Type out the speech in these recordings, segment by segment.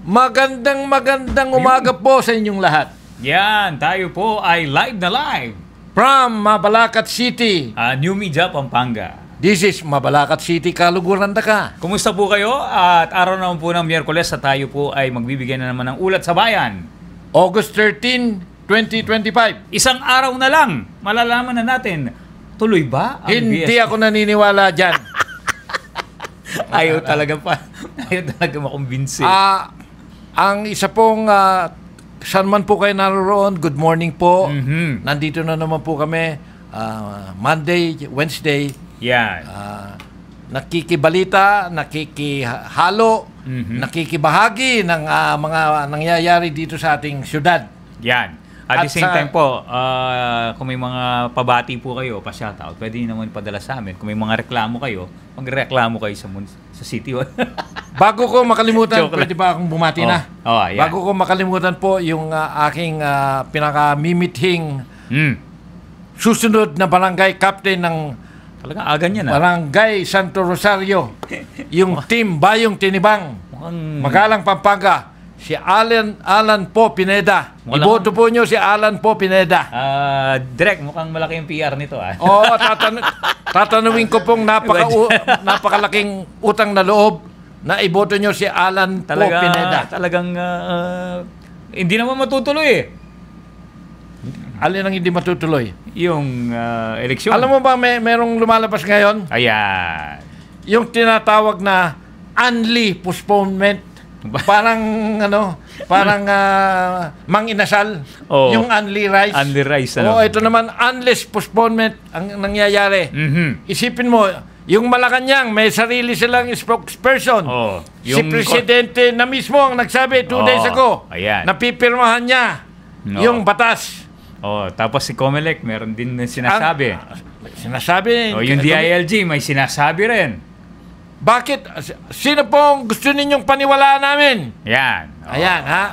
Magandang umaga po sa inyong lahat. Yan, tayo po ay live na live. From Mabalacat City. New Media, Pampanga. This is Mabalacat City, Kaluguran ka. Kumusta po kayo? At araw naman po ng Miyerkules at tayo po ay magbibigay na naman ng ulat sa bayan. August 13, 2025. Isang araw na lang, malalaman na natin, tuloy ba ang Hindi BS? ako naniniwala dyan. Ayaw talaga makumbinsi. Ang isa pong, saan man po kayo naroon, good morning po. Nandito na naman po kami, Monday, Wednesday. Yan. Nakikibalita, nakikihalo, nakikibahagi ng mga nangyayari dito sa ating syudad. Yan. At the same time po, kung may mga pabati po kayo, pa-shoutout, pwede naman padala sa amin. Kung may mga reklamo kayo, magreklamo kayo sa City Hall. Bago ko makalimutan, pwede ba akong bumati na? Yeah. Bago ko makalimutan po yung aking pinaka-mimithing susunod na barangay captain ng talagang aga niya na. Barangay Santo Rosario. Yung team Bayong Tinibang. Magalang Pampanga. Si Alan Po Pineda. Iboto po nyo si Alan Po Pineda. Direk, mukhang malaki yung PR nito. Oo, tatanungin ko pong napakalaking utang na loob na iboto nyo si Alan Po Pineda. Talagang hindi naman matutuloy eh. Alin ang hindi matutuloy? Yung eleksyon. Alam mo ba merong lumalabas ngayon? Ayan. Yung tinatawag na unli postponement. Parang mang-inasal. Yung unli rice. Unli rice. Ito naman, unless postponement ang nangyayari. Isipin mo, yung Malacanang, may sarili silang spokesperson. Si Presidente na mismo ang nagsabi 2 days ago. Ayan. Napipirmahan niya yung batas. Tapos si Comelec, meron din sinasabi. Sinasabi. Yung DILG, may sinasabi rin. Bakit? Sino pong gusto ninyong paniwalaan namin? Yan. Ayan, ha?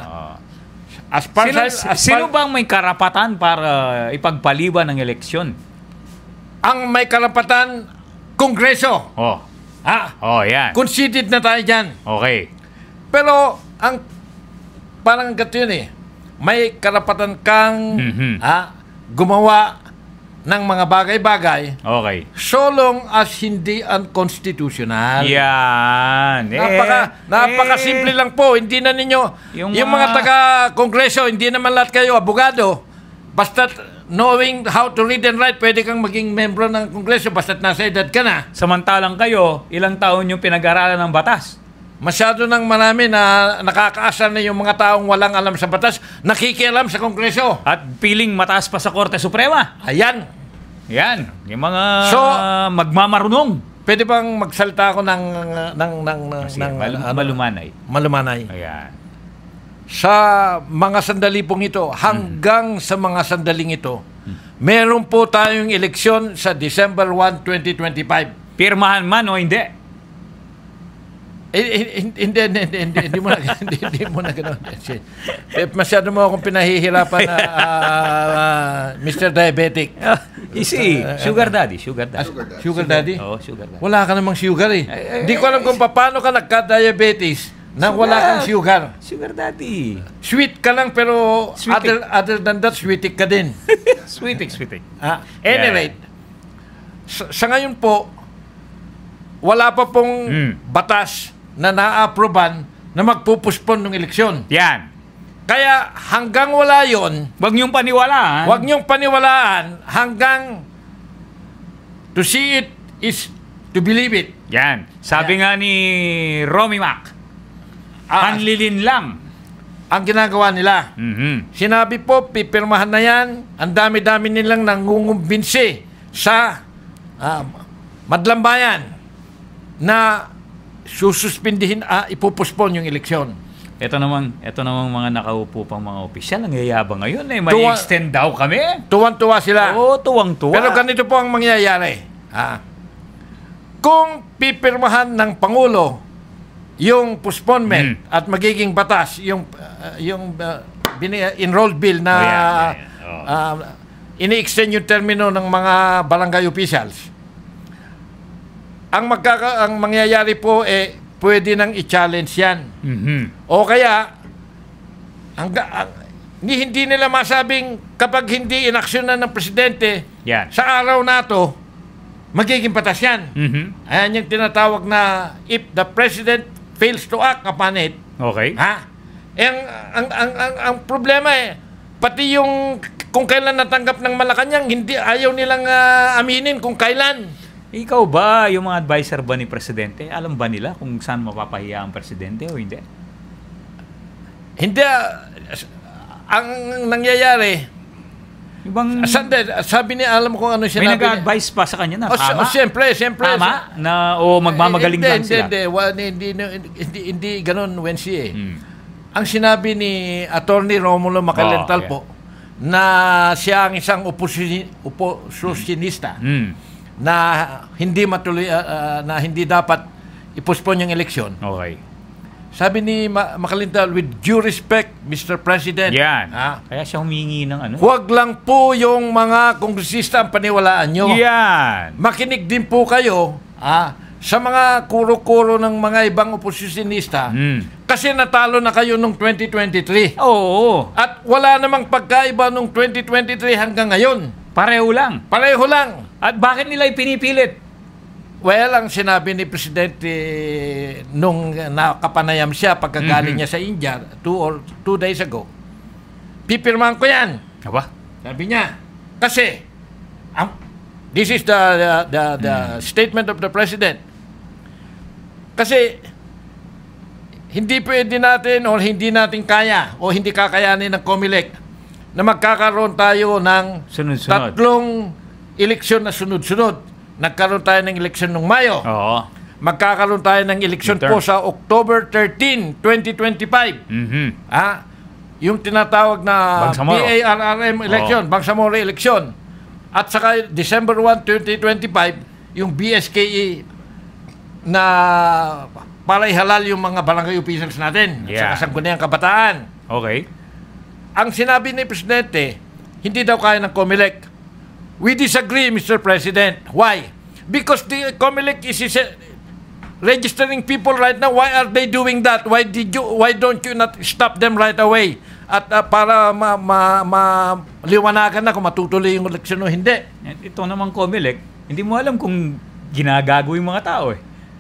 Sino bang may karapatan para ipagpaliban ng eleksyon? Ang may karapatan, Kongreso. Yan. Conceded na tayo dyan. Okay. Pero, parang gato yun eh. May karapatan kang gumawa ng mga bagay-bagay. Okay. So long as hindi unconstitutional. Yan. Napaka-simple lang po. Hindi na ninyo, yung mga taga-kongreso, hindi naman lahat kayo abogado. Basta knowing how to read and write, pwede kang maging membro ng kongreso basta't nasa edad ka na. Samantalang kayo, ilang taon yung pinag-aralan ng batas? Masyado nang marami na nakakaasar na yung mga taong walang alam sa batas, nakikialam sa kongreso. At piling mataas pa sa Korte Suprema. Ayan. Yan. Yung mga magmamarunong. Pwede bang magsalita ako ng malumanay. Malumanay. Ayan. Sa mga sandali pong ito, hanggang sa mga sandaling ito, meron po tayong eleksyon sa December 1, 2025. Pirmahan man o hindi? Hindi mo na gano'n. Masyado mo akong pinahihirapan na Mr. Diabetic. Easy. Sugar daddy. Sugar daddy? Oo, sugar daddy. Wala ka namang sugar eh. Hindi ko alam kung paano ka nagka-diabetes na wala kang sugar. Sugar daddy. Sweet ka lang pero other than that, sweetik ka din. Sweetik. Anyway, sa ngayon po, wala pa pong batas na na-approvean na magpupuspon ng eleksyon. Yan. Kaya hanggang wala yon, Huwag niyong paniwalaan. Huwag niyong paniwalaan hanggang to see it is to believe it. Yan. Sabi nga ni Romy Mac, panlilin lang ang ginagawa nila. Sinabi po, pipirmahan na yan. Ang dami-dami nilang nangungumbinsi sa Madlambayan na sususpindihin, ipupuspon yung eleksyon. Ito namang mga nakaupo pang mga opisyal, ang yayabang ngayon eh. May extend daw kami. Tuwang-tuwa sila. Oo, tuwang-tuwa. Pero ganito po ang mangyayari. Kung pipirmahan ng Pangulo yung postponement at magiging batas, yung enrolled bill na ini-extend yung termino ng mga barangay officials, ang mangyayari po pwede nang i-challenge yan. O kaya, hindi nila masabing kapag hindi inaksyonan ng presidente sa araw na to, magiging patas yan. Ayan yung tinatawag na if the president fails to act upon it. Okay. Ang problema pati yung kung kailan natanggap ng Malacanang, ayaw nilang aminin kung kailan. Ikaw ba, yung mga advisor ba ni Presidente, alam ba nila kung saan mapapahiya ang Presidente o hindi? Hindi. Ang nangyayari, sabi niya, alam ko ano siya. May nag-advise pa sa kanya na tama? Siyempre. Tama? O magmamagaling lang sila? Hindi ganun, Wensi Ang sinabi ni Attorney Romulo Macalental po, na siya ang isang oposisyonista na hindi matuloy, na hindi dapat i-postpone yung eleksyon. Okay. Sabi ni Macalental, with due respect, Mr. President. Yan. Kaya siya humingi ng ano? Huwag lang po yung mga kongresista ang paniwalaan nyo. Yan. Makinig din po kayo sa mga kuro-kuro ng mga ibang oposisyonista. Kasi natalo na kayo nung 2023. Oo. At wala namang pagkaiba nung 2023 hanggang ngayon. Pareho lang. Pareho lang. At bakit nila ipinipilit? Well, ang sinabi ni Presidente nung nakapanayam siya pagkagaling niya sa India 2 days ago, pipirmahan ko yan. Aba? Sabi niya. Kasi, this is the statement of the President. Kasi, hindi pwede natin o hindi natin kaya o hindi kakayanin ng COMELEC na magkakaroon tayo ng tatlong eleksyon na sunod-sunod. Nagkaroon tayo ng eleksyon nung Mayo. Oo. Magkakaroon tayo ng eleksyon po sa October 13, 2025. Yung tinatawag na BARRM election, Bangsamoro election. At saka December 1, 2025, yung BSKE na para ihalal yung mga barangay officials natin sa Sangguniang Kabataan. Okay. Ang sinabi ni Presidente, hindi daw kaya ng COMELEC. We disagree, Mr. President. Why? Because the COMELEC is registering people right now. Why are they doing that? Why don't you not stop them right away? At para maliwanagan na kung matutuloy yung eleksyon o hindi. Ito naman COMELEC, hindi mo alam kung ginagago yung mga tao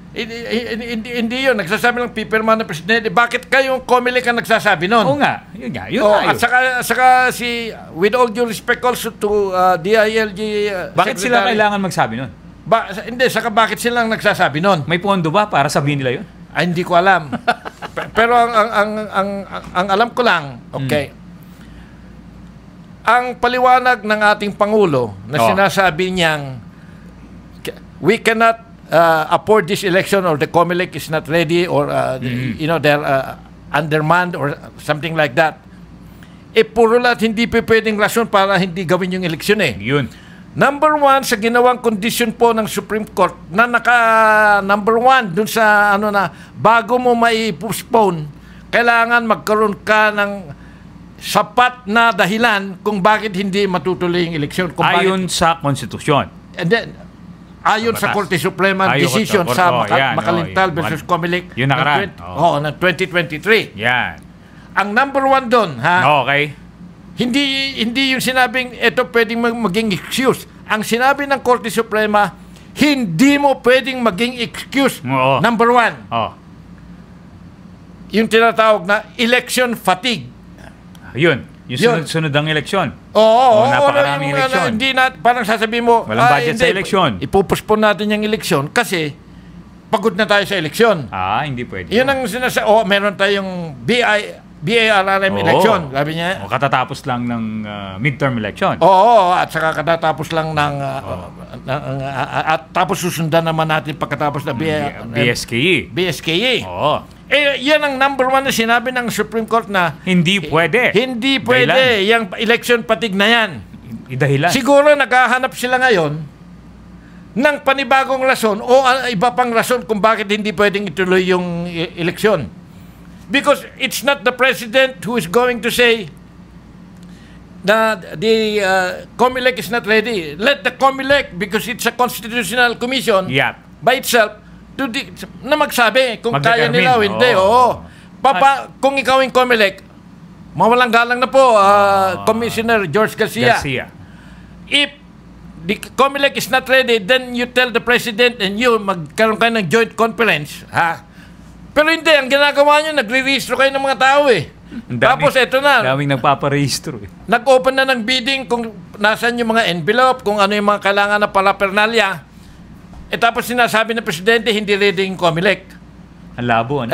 Hindi yun. Nagsasabi lang pipirma ng Presidente. Bakit kayong COMELEC ang nagsasabi nun? Oo nga. Yun nga. At saka with all due respect also to DILG bakit sila kailangan magsabi nun? Hindi. Saka bakit silang nagsasabi nun? May pondo ba para sabihin nila yun? Hindi ko alam. Pero ang alam ko lang, okay. Ang paliwanag ng ating Pangulo na sinasabi niyang we cannot afford this election or the COMELEC is not ready or they're undermanned or something like that. Puro lahat hindi pwedeng rason para hindi gawin yung eleksyon Yun. Number one, sa ginawang condition po ng Supreme Court na number one dun sa bago mo mai-postpone, kailangan magkaroon ka ng sapat na dahilan kung bakit hindi matutuloy yung eleksyon. Ayon sa konstitusyon. And then, ayon sa Korte Suprema decision sa Macalental versus COMELEC yun nakaraan. ng 2023. Yan. Ang number one doon, okay. Hindi yung sinabing ito pwedeng maging excuse. Ang sinabi ng Korte Suprema, hindi mo pwedeng maging excuse. Number one. Yung tinatawag na election fatigue. Yun. Yung sunod ang eleksyon. Napakaraming eleksyon. Hindi parang sasabihin mo, walang budget sa eleksyon. Ipupuspon natin yung eleksyon kasi pagod na tayo sa eleksyon. Hindi pwede. Yun ang sinasabi. Meron tayong BARRM election. Sabi niya. Katatapos lang ng midterm election. At saka katatapos lang ng at tapos susundan naman natin pagkatapos ng BSKE. Yan ang number one na sinabi ng Supreme Court na hindi pwede. Hindi pwede. Yung election fatigue na yan. Dahilan. Siguro naghahanap sila ngayon ng panibagong rason o iba pang rason kung bakit hindi pwedeng ituloy yung eleksyon. Because it's not the President who is going to say na the COMELEC is not ready. Let the COMELEC, because it's a constitutional commission by itself, na magsabi kung kaya Mag-determine. nila o hindi. Oo. Kung ikaw yung COMELEC, mawalang galang na po, Commissioner George Garcia. If the COMELEC is not ready, then you tell the President and you, magkaroon kayo ng joint conference. Ha? Pero hindi, ang ginagawa nyo, nagre-registro kayo ng mga tao eh. Tapos eto na. Daming nagpaparehistro eh. Nag-open na ng bidding kung nasan yung mga envelope, kung ano yung mga kailangan na paraphernalia. Tapos sinasabi ng Presidente, hindi ready yung COMELEC. Ang labo, ano?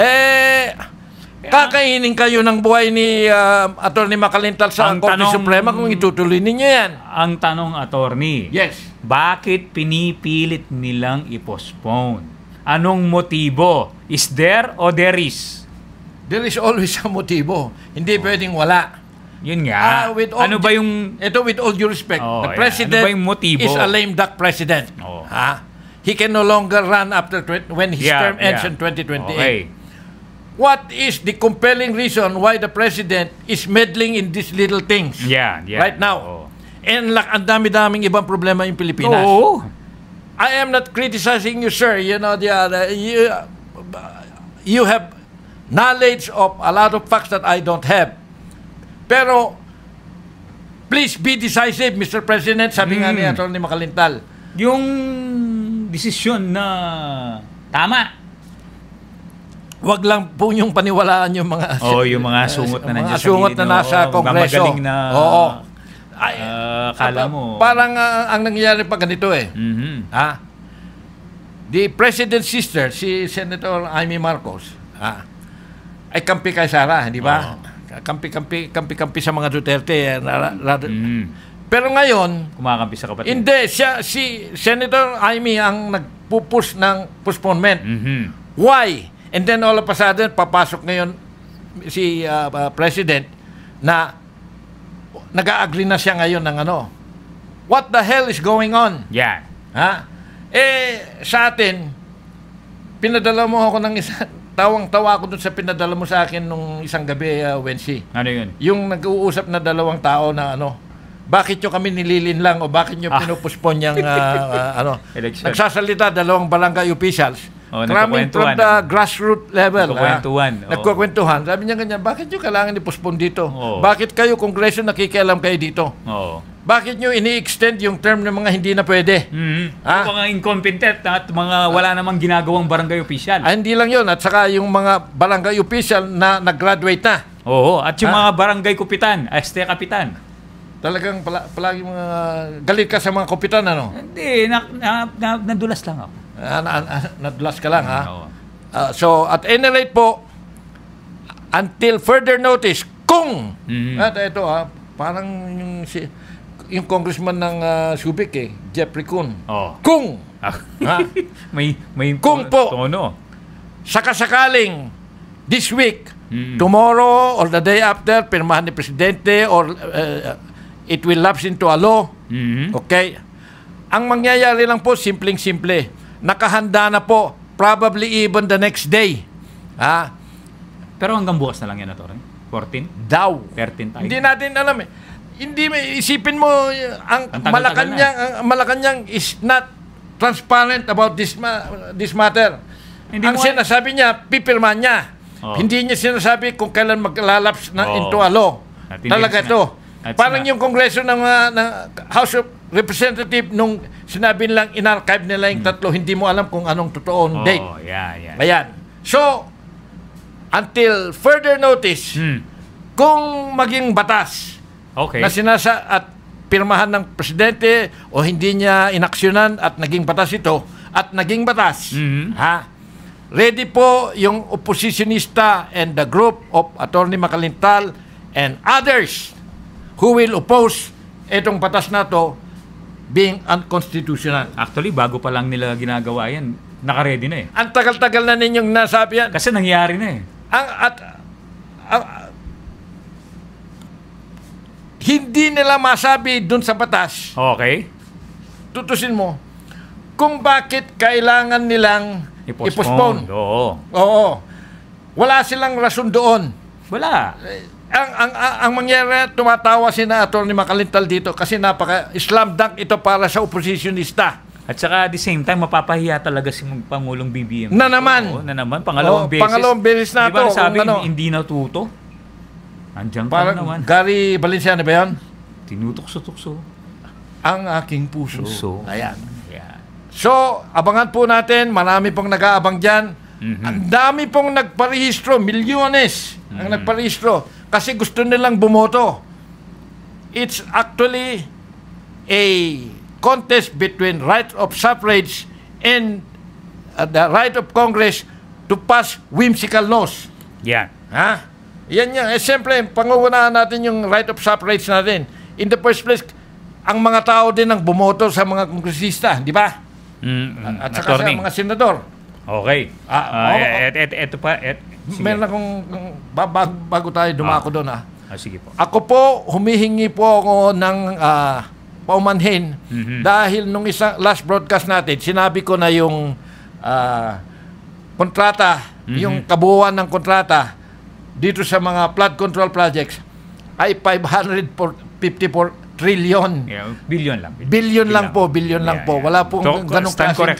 Kakainin kayo ng buhay ni Atty. Makalintal sa Korte Suprema kung itutuloy ninyo yan. Ang tanong, attorney, Yes. bakit pinipilit nilang i-postpone? Anong motibo? Is there or there is? There is always a motibo. Hindi pwedeng wala. Yun nga. Ano ba yung... Ito with all due respect. The Ano President ba yung motibo? is a lame duck President. He can no longer run after when his term ends in 2028. Okay. What is the compelling reason why the President is meddling in these little things right now? And ang dami-daming ibang problema yung Pilipinas. I am not criticizing you, sir. You know, you have knowledge of a lot of facts that I don't have. Pero, please be decisive, Mr. President, sabi nga ni Atty. Makalintal. Yung desisyon na tama. Wag lang po yung paniwalaan yung mga yung mga sungot na nandiyan sa sungot na nasa Kongreso. Magaling na kala mo. Parang ang nangyayari pa ganito eh. The President's sister, si Senator Amy Marcos, ay kampi kay Sara, di ba? Kampi sa mga Duterte. Pero ngayon, kumakampi sa kapatid. Hindi, si Senator Amy ang nagpupush ng postponement. Why? And then all of a sudden, papasok ngayon si President na nag-a-agree na siya ngayon ng ano. What the hell is going on? Yan. Sa atin, pinadala mo ako ng tawang-tawa ako dun sa pinadala mo sa akin nung isang gabi, Wednesday. Ano yun? Yung nag-uusap na dalawang tao na ano, bakit nyo kami nililin lang o bakit nyo pinupuspon yung nagsasalita dalawang barangay officials. Coming from the grassroots level. Nagkukwentuhan. Sabi niya ganyan, bakit nyo kailangan i-postpone dito? Bakit kayo, Kongreso, nakikialam kayo dito? Bakit nyo ini-extend yung term ng mga hindi na pwede? Mga incompetent at mga wala namang ginagawang barangay official. Hindi lang yun. At saka yung mga barangay official na nag-graduate na. At yung mga barangay kapitan, este kapitan. Talagang palagi mga galit ka sa mga kapitan, ano? Hindi, nadulas lang ako. Nadulas ka lang, ha? So, at any rate po, until further notice, kung, at ito, parang yung congressman ng Subic, Jeffrey Kun. Kung, kung po, sakasakaling, this week, tomorrow, or the day after, pirmahan ni Presidente, or it will lapse into a law, okay? Ang mangyayari lang po, simpleng-simple. Nakahanda na po, probably even the next day. Pero hanggang bukas na lang yan, Atty. 14? Daw. 13 tayo. Hindi natin alam eh. Hindi, isipin mo, ang Malacanang is not transparent about this matter. Ang sinasabi niya, pipirma niya. Hindi niya sinasabi kung kailan maglalaps into a law. Talaga ito. Parang yung Kongreso ng House of Representative nung sinabi nilang in-archive nila yung tatlo, hindi mo alam kung anong totoong date. Ayan. So, until further notice, kung maging batas na at pirmahan ng Presidente o hindi niya inaksyonan at naging batas ito, at naging batas, ready po yung oppositionista and the group of Atty. Makalintal and others who will oppose itong batas na to being unconstitutional. Actually, bago pa lang nila ginagawa yan, naka-ready na eh. Ang tagal-tagal na ninyong nasabi yan. Kasi nangyari na eh. Hindi nila masabi dun sa batas. Okay. Tutusin mo, kung bakit kailangan nilang i-postpone. Oo. Wala silang rason doon. Wala. Ang mangyari, tumatawa si na Atty. Makalintal dito kasi napaka-slam dunk ito para sa oppositionista. At saka at the same time, mapapahiya talaga si Pangulong BBM. Na naman. Oo, na naman. Pangalawang beses. Pangalawang beses na diba, to. sabi, hindi natuto. Andiyan pa Parang naman. Gary Valenciano ba yan? Tinutukso-tukso. Ang aking puso. Ayan. Yeah. So, abangan po natin. Marami pong nag-aabang dyan. Ang dami pong nagparehistro. Milyones ang nagparehistro. Kasi gusto nilang bumoto. It's actually a contest between right of suffrage and the right of Congress to pass whimsical laws. Yeah. Ha? Yan yan. Siyempre, pangunahan natin yung right of suffrage natin. In the first place, ang mga tao din ang bumoto sa mga kongresista, di ba? At saka sa mga senador. Okay. Ito pa. Meron akong, bago tayo dumako doon, sige po. Ako po, humihingi po ako ng paumanhin dahil nung last broadcast natin, sinabi ko na yung kontrata, yung kabuuan ng kontrata dito sa mga flood control projects ay 554 trillion. Yeah, billion lang. Billion lang po. Wala pong ganong klaseng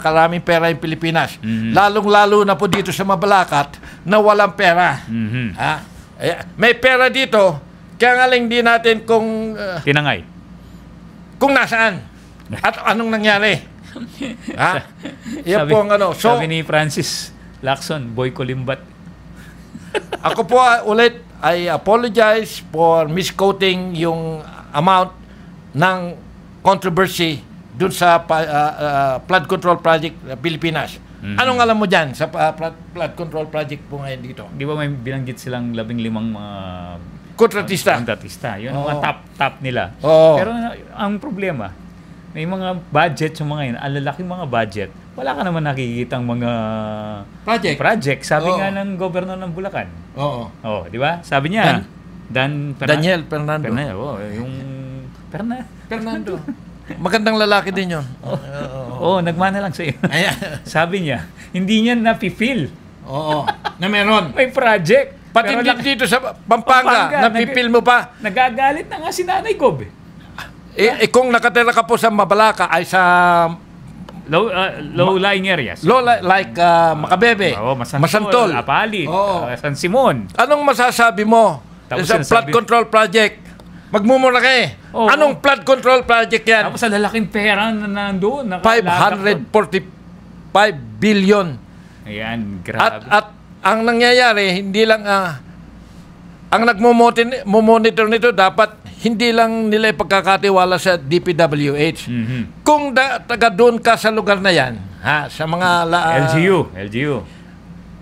karaming pera yung Pilipinas. Lalong-lalo na po dito sa Mabalacat na walang pera. May pera dito, kaya nga lang di natin kung tinangay. Kung nasaan at anong nangyari. Yan po ang ano. So, sabi ni Francis Lacson, Boy Colimbat. Ako po ulit, I apologize for misquoting yung amount ng controversy dun sa flood control project Pilipinas. Anong alam mo dyan sa flood control project po ngayon dito? Di ba may binanggit silang 15 mga kontratista? Yun ang mga top nila. Pero ang problema, may mga budget sa mga yun, ang lalaking mga budget, wala ka naman nakikitang mga project. Sabi nga ng governor ng Bulacan. Di ba? Sabi niya, Daniel Fernando. Yung Fernando. Magandang lalaki din yun. Nagmana lang sa iyo. Sabi niya, hindi niya napi-feel. Na meron. May project. Pati dito sa Pampanga, napi-feel mo pa. Nagagalit na nga si Nanay Gob. Kung nakatira ka po sa Mabalaca ay sa low-lying areas. Like Macabebe, Masantol, Apalit, San Simon. Anong masasabi mo sa flood control project? Magmumura ka eh. Anong flood control project yan? Tapos sa lalaking pera na nandoon. 545 billion. Ayan, grabe. At ang nangyayari, hindi lang ang nagmo-monitor nito dapat hindi lang nila ipagkakatiwala sa DPWH. Kung taga doon ka sa lugar na yan, sa mga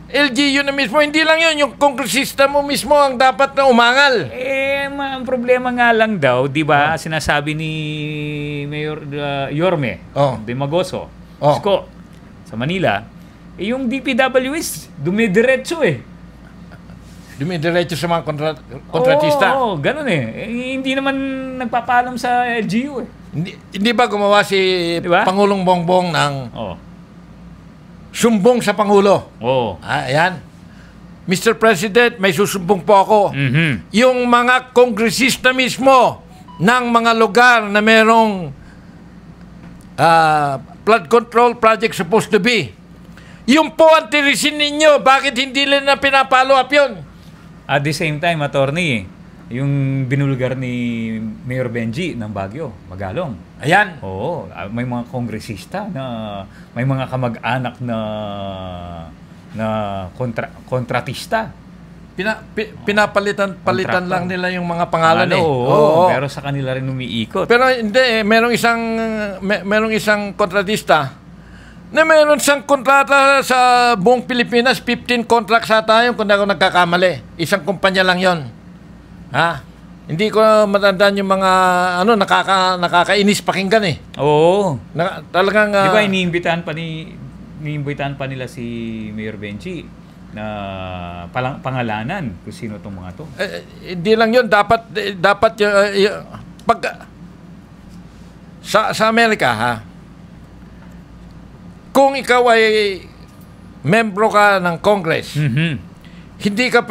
LGU na mismo, hindi lang yun, yung kongresista mo mismo ang dapat na umangal. Ang problema nga lang daw, di ba, sinasabi ni Mayor Yorme Dimagoso, sa Manila, yung DPWH, dumidiretso Dumidiretso sa mga kontratista. Ganun hindi naman nagpapaalam sa LGU Hindi ba gumawa si Pangulong Bongbong ng sumbong sa Pangulo? Ayan. Mr. President, may susumbong po ako. Yung mga kongresista mismo ng mga lugar na merong flood control project supposed to be. Yung po ang tirisin ninyo, bakit hindi nila pinapalo up yun? At the same time, attorney, yung binulgar ni Mayor Benji ng Baguio, Magalong. Ayan. May mga kongresista na may mga kamag-anak na kontratista. Pinapalitan lang nila yung mga pangalan pero sa kanila rin umiikot. Pero hindi merong isang kontratista na meron siyang kontrata sa buong Pilipinas, 15 contracts sa tayo kung ako nagkakamali. Isang kumpanya lang yon. Hindi ko matandaan yung mga nakakainis pakinggan talagang di ba iniimbitahan pa nila si Mayor Benji na pangalanan kung sino tong mga to. Hindi lang yun, dapat pag sa Amerika kung ikaw ay membro ka ng Congress, hindi ka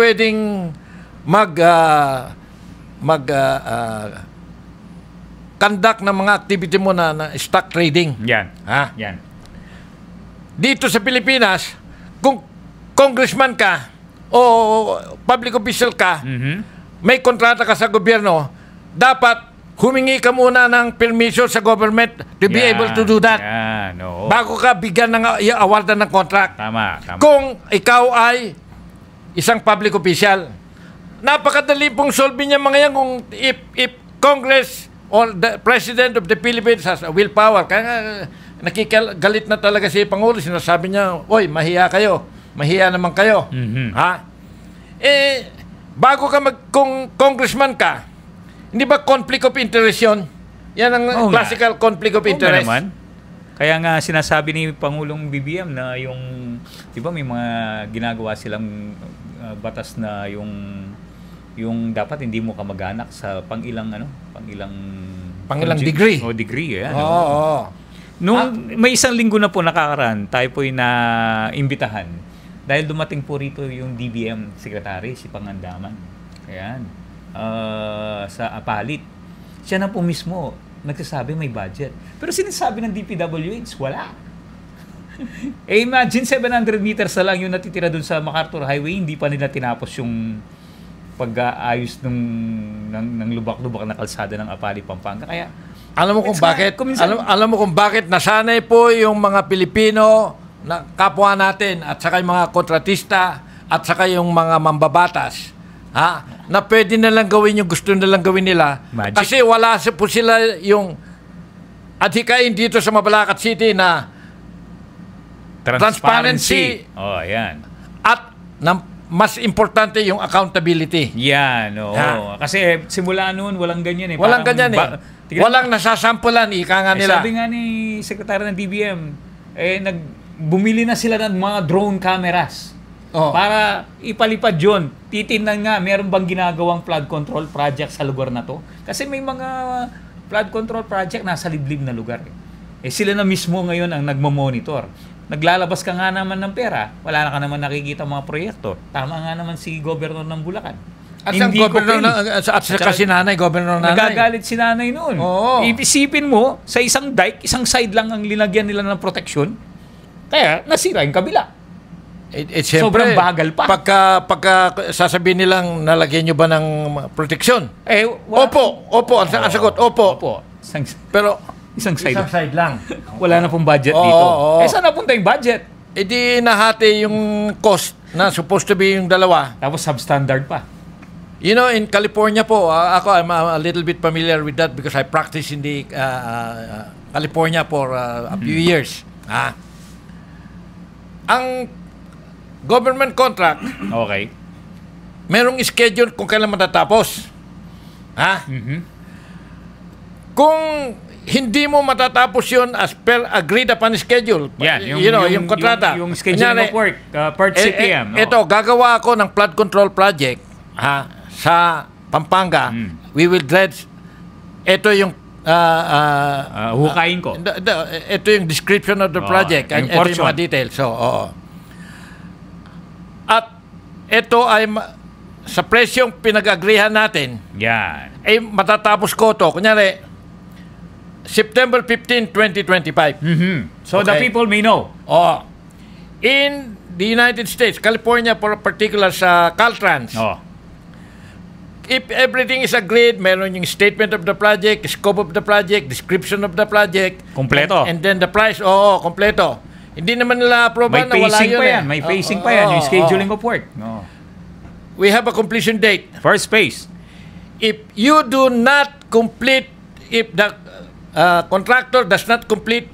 conduct ng mga activity mo na stock trading. Yan. Ha? Yan. Dito sa Pilipinas, kung congressman ka o public official ka, may kontrata ka sa gobyerno, dapat humingi ka muna ng permission sa government to be able to do that. Yan. Oo. Bago ka bigyan ng awardan ng contract. Tama. Kung ikaw ay isang public official, napakadali pong solve niya mga yan kung if Congress or the President of the Philippines has a willpower. Kaya nga, nakikagalit na talaga si Pangulo. Sinasabi niya, oy, mahiya kayo. Mahiya naman kayo. Ha? Bago ka kung congressman ka, hindi ba conflict of interest yun? Yan ang classical conflict of interest. Naman. Kaya nga sinasabi ni Pangulong BBM na yung, di ba may mga ginagawa silang batas na yung dapat hindi mo kamag-anak sa pangilang degree. O degree, yan. Oo. Nung may isang linggo na po nakakaraan, tayo po'y na-imbitahan dahil dumating po rito yung DBM Secretary, si Pangandaman. Ayan. Sa Apalit. Siya na po mismo nagsasabi may budget. Pero sinasabi ng DPWH, wala. Imagine 700 meters na lang yung natitira dun sa MacArthur Highway, hindi pa nila tinapos yung pag-aayos ng lubak-lubak na kalsada ng Apalit, Pampanga. Kaya alam mo kung bakit nasanay po yung mga Pilipino na kapwa natin at saka yung mga kontratista at saka yung mga mambabatas, na pwede nalang gawin yung gusto nalang gawin nila. Magic. Kasi wala po sila yung adhikain dito sa Mabalacat City na transparency. Oh, ayan. At mas importante yung accountability. Yan, oo. Kasi simula noon, walang ganyan eh. Walang ganyan eh. Walang nasasampulan, ika nga nila. Sabi nga ni Secretary ng DBM, bumili na sila ng mga drone cameras para ipalipad yun. Titingnan nga, meron bang ginagawang flood control project sa lugar na to? Kasi may mga flood control project nasa liblib na lugar. Sila na mismo ngayon ang nagmo-monitor. Naglalabas ka nga naman ng pera, wala na ka naman nakikita mga proyekto. Tama nga naman si Governor ng Bulacan. At saka si nanay, Governor nanay. Nagagalit si nanay noon. Iisipin mo, sa isang dike, isang side lang ang linagyan nila ng proteksyon, kaya nasira yung kabila. Siyempre, sobrang bagal pa. Pagka sasabihin nilang nalagyan nyo ba ng proteksyon? Opo. Ang sagot, opo. Pero isang side lang. Wala na pong budget dito. Saan napunta yung budget? Di nahati yung cost na supposed to be yung dalawa. Tapos substandard pa. You know, in California po, I'm a little bit familiar with that because I practiced in the California for a few years. Ang government contract, merong schedule kung kailan matatapos. Kung hindi mo matatapos yun as per agreed upon schedule. Yung kontrata. Yung schedule of work, per CPM. Ito, gagawa ako ng flood control project sa Pampanga. We will dredge. Ito yung hukayin ko. Ito yung description of the project. Ito yung mga details. At ito ay sa presyong pinag-agrihan natin. Yan. Ay matatapos ko to. Kunyari, September 15, 2025. So the people may know. In the United States, California for particular sa Caltrans, if everything is agreed, meron yung statement of the project, scope of the project, description of the project. Kompleto. And then the price, kompleto. Hindi naman nila aproban na wala yun. May phasing pa yan. Yung scheduling of work. We have a completion date. First phase. If you do not complete, if the contractor does not complete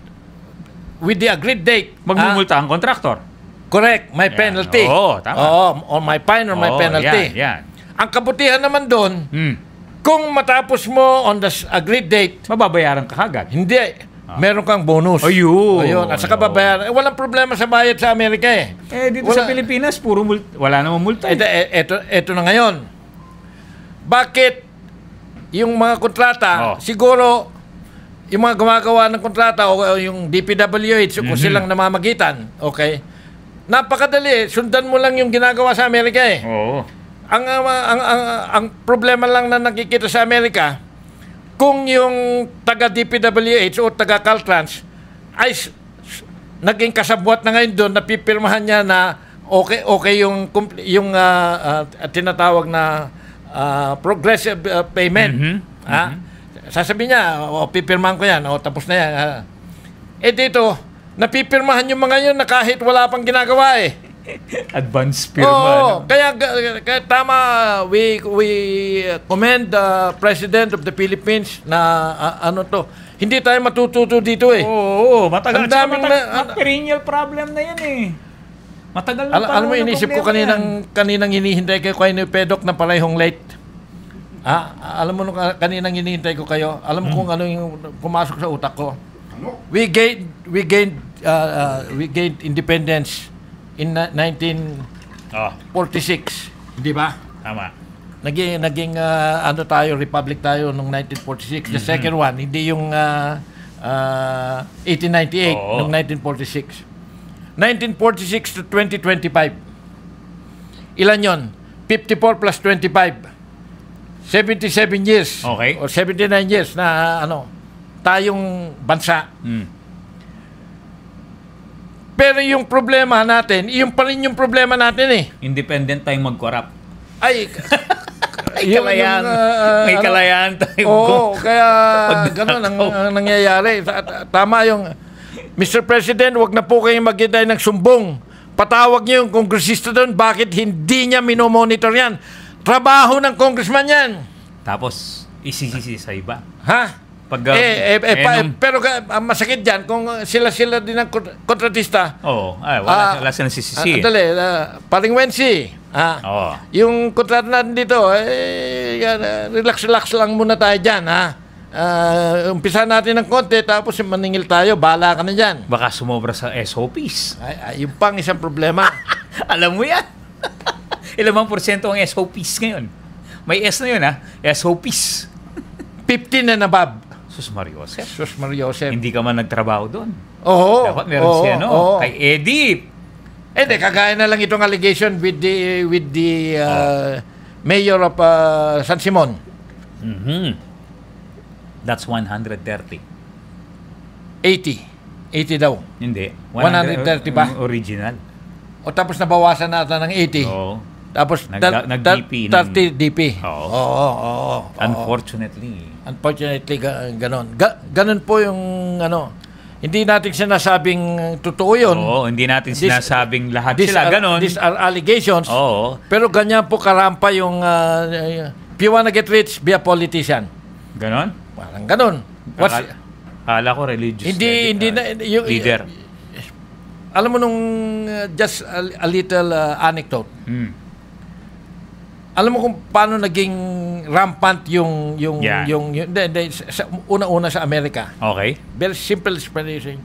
with the agreed date, magmumulta ang contractor. Correct. May penalty. Tama. Or my fine or my penalty. Yan. Ang kabutihan naman doon, kung matapos mo on the agreed date, mababayaran ka agad. Hindi. Meron kang bonus. Ayun. At saka babayaran. Walang problema sa bayad sa Amerika dito sa Pilipinas, puro wala namang multa. Ito na ngayon. Bakit yung mga kontrata, siguro, yung mga gumagawa ng kontrata o yung DPWH, kung silang namamagitan, napakadali. Sundan mo lang yung ginagawa sa Amerika Ang problema lang na nakikita sa Amerika, kung yung taga-DPWH o taga-Caltrans ay naging kasabwat na ngayon doon, napipirmahan niya na okay yung tinatawag na progressive payment. Sasabihin niya, pipirmahan ko yan, tapos na yan. Dito, napipirmahan yung mga yun na kahit wala pang ginagawa Advance firma. Kaya tama, we commend the President of the Philippines na hindi tayo matututo dito Matagal. Perennial problem na yan Matagal na alam mo, inisip ko kaninang hinihintay kayo ni Pedok na parehong late. Alam mo, kaninang hinihintay ko kayo, alam mo kung ano yung pumasok sa utak ko. We gained independence in 1946, di ba? Tama. Naging republic tayo noong 1946. The second one, hindi yung 1898, noong 1946. 1946 to 2025. Ilan yon? 54 plus 25. 77 years. Okay. O 79 years na tayong bansa. Pero yung problema natin, yung pa rin yung problema natin Independent tayong mag-corrupt. Ay, may kalayaan tayo. Kaya gano'n ang nangyayari. Tama yung, Mr. President, wag na po kayong maghintay ng sumbong. Patawag niyo yung kongresista doon, bakit hindi niya minomonitor yan? Trabaho ng congressman yan. Tapos, isisisi sa iba. Pero masakit dyan kung sila din ang kontratista. Wala silang sisisi. Paring Wensi. Yung kontrata natin dito, relax lang muna tayo dyan. Umpisa natin ng konti, tapos maningil tayo, bahala ka na dyan. Baka sumobra sa SOPs. Yung pang isang problema. Alam mo yan. Ilang % ang SOPs ngayon? May S na yun SOPs. 15 and above. Sus Mariosep. Hindi ka man nagtrabaho doon. Dapat meron siya, kay Eddie. Kagaya na lang itong allegation with the mayor of San Simon. That's 130. 80 daw. Hindi. 130 ba? Original. Tapos nabawasan natin ng 80. Tapos nag-DP. 30 DP. Unfortunately, ganon. Ganon po yung hindi natin sinasabing totoo yun. Hindi natin sinasabing lahat sila. Ganon. These are allegations. Pero ganyan po karampa yung if you wanna get rich, be a politician. Ganon? Parang ganon. Kala ko religious leader. Alam mo nung just a little anecdote. Alam mo kung paano naging rampant yung una-una sa Amerika. Okay. Very simple explanation.